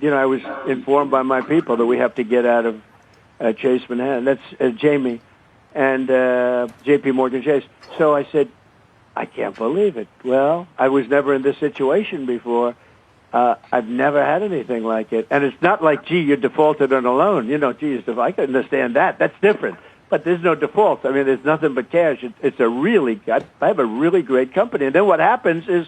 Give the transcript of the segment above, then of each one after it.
I was informed by my people that we have to get out of Chase Manhattan. That's Jamie and J.P. Morgan Chase. So I said, I can't believe it. Well, I was never in this situation before. I've never had anything like it. And it's not like, gee, you defaulted on a loan. I can understand that. That's different. But there's no default. I mean, there's nothing but cash. I have a really great company. And then what happens is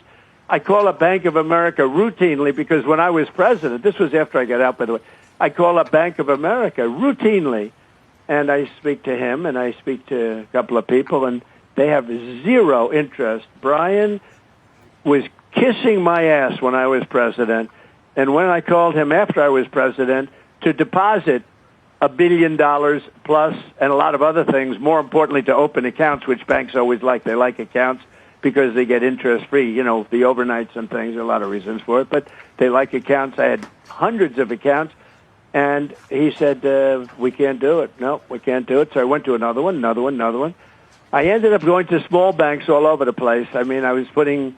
I call up Bank of America routinely because when I was president, this was after I got out, by the way, I call up Bank of America routinely, and I speak to him, and I speak to a couple of people, and they have zero interest. Brian was kissing my ass when I was president, and when I called him after I was president to deposit $1 billion plus and a lot of other things, more importantly to open accounts, which banks always like. They like accounts because they get interest-free, the overnights and things, there are a lot of reasons for it, but they like accounts. I had hundreds of accounts, and he said, we can't do it. No, we can't do it. So I went to another one. I ended up going to small banks all over the place. I mean, I was putting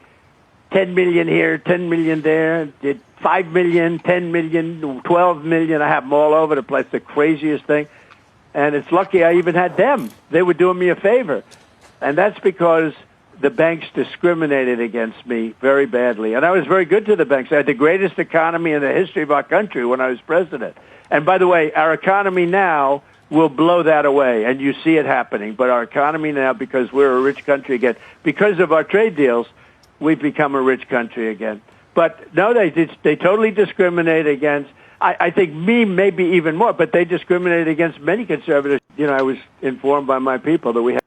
10 million here, 10 million there, did 5 million, 10 million, 12 million. I have them all over the place, the craziest thing. And it's lucky I even had them. They were doing me a favor. And that's because the banks discriminated against me very badly. And I was very good to the banks. I had the greatest economy in the history of our country when I was president. And by the way, our economy now will blow that away, and you see it happening. But our economy now, because we're a rich country again, because of our trade deals, we've become a rich country again. But no, they totally discriminate against, I think me maybe even more, but they discriminate against many conservatives. I was informed by my people that we have.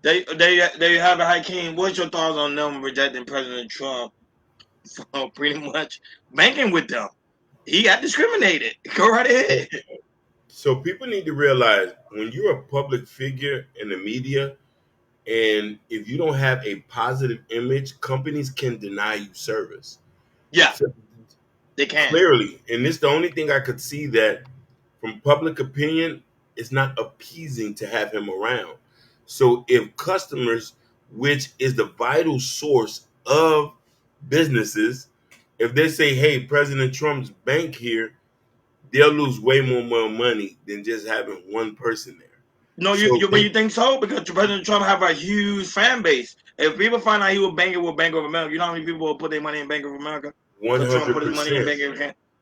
They have a Hakeem. What's your thoughts on them rejecting President Trump for pretty much banking with them? He got discriminated. Go right ahead. So people need to realize when you're a public figure in the media, and if you don't have a positive image, companies can deny you service. Yeah, so, they can. Clearly. And this is the only thing I could see that from public opinion, it's not appeasing to have him around. So if customers, which is the vital source of businesses, if they say, hey, President Trump's bank here, they'll lose way more money than just having one person there. No, you think so? Because President Trump have a huge fan base. If people find out he was banking with Bank of America, you know how many people will put their money in Bank of America? 100%. Trump put his money in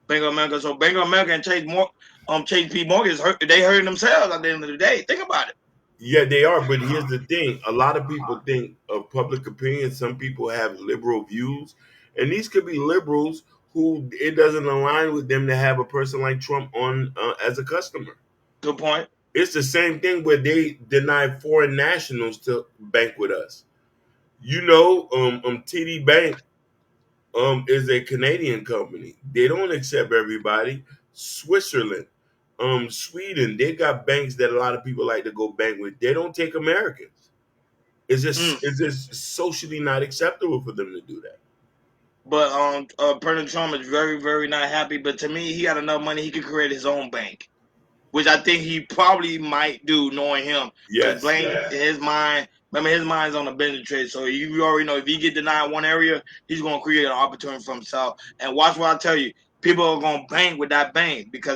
Bank of America. So Bank of America and Chase P. Morgan they hurting themselves at the end of the day. Think about it. Yeah, they are. But here's the thing: a lot of people think of public opinion. Some people have liberal views, and these could be liberals who it doesn't align with them to have a person like Trump on as a customer. Good point. It's the same thing where they deny foreign nationals to bank with us. TD Bank is a Canadian company. They don't accept everybody. Switzerland, Sweden, they got banks that a lot of people like to go bank with. They don't take Americans. It's just socially not acceptable for them to do that. But President Trump is very, very not happy. But to me, he got enough money, he could create his own bank, which I think he probably might do, knowing him. Yes. His mind. Remember, his mind's on the business trade. So you already know if he get denied one area, he's going to create an opportunity for himself. And watch what I tell you. People are going to bank with that bank because